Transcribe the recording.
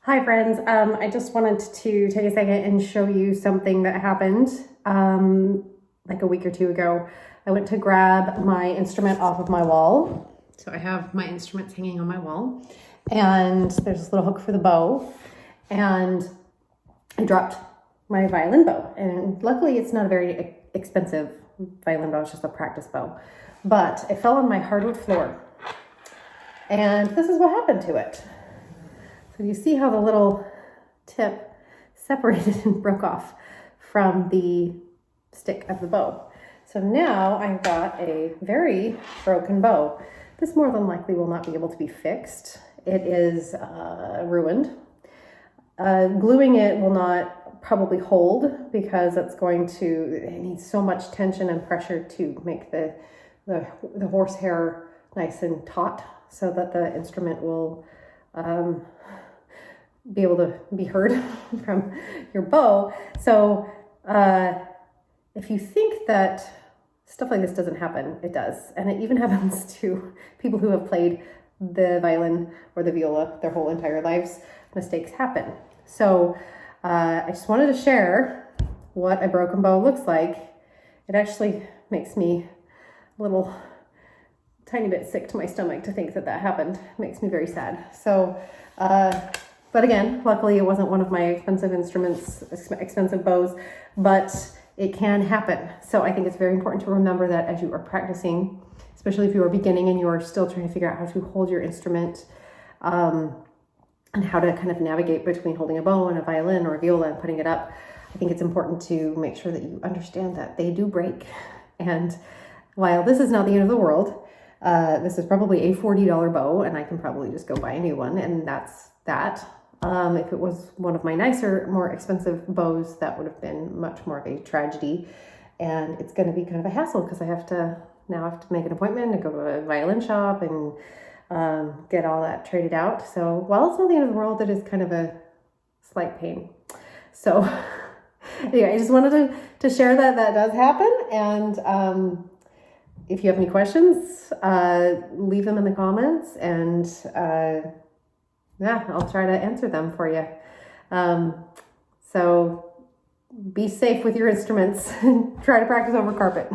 Hi friends, I just wanted to take a second and show you something that happened like a week or two ago. I went to grab my instrument off of my wall. So I have my instruments hanging on my wall and there's this little hook for the bow, and I dropped my violin bow, and luckily it's not a very expensive violin bow, it's just a practice bow, but it fell on my hardwood floor and this is what happened to it. So you see how the little tip separated and broke off from the stick of the bow. So now I've got a very broken bow. This more than likely will not be able to be fixed. It is ruined. Gluing it will not probably hold because it needs so much tension and pressure to make the horsehair nice and taut so that the instrument will be able to be heard from your bow. So if you think that stuff like this doesn't happen, it does. And it even happens to people who have played the violin or the viola their whole entire lives. Mistakes happen. So I just wanted to share what a broken bow looks like. It actually makes me a little tiny bit sick to my stomach to think that happened. It makes me very sad. So but again, luckily it wasn't one of my expensive instruments, expensive bows, but it can happen. So I think it's very important to remember that as you are practicing, especially if you are beginning and you are still trying to figure out how to hold your instrument, and how to kind of navigate between holding a bow and a violin or a viola and putting it up. I think it's important to make sure that you understand that they do break. And while this is not the end of the world, this is probably a $40 bow and I can probably just go buy a new one, and that's that. If it was one of my nicer, more expensive bows, that would have been much more of a tragedy. And it's going to be kind of a hassle because I have to make an appointment and go to a violin shop and get all that traded out. So while it's not the end of the world, it is kind of a slight pain. So anyway, I just wanted to share that does happen. And if you have any questions, leave them in the comments, and I'll try to answer them for you. So be safe with your instruments and try to practice over carpet.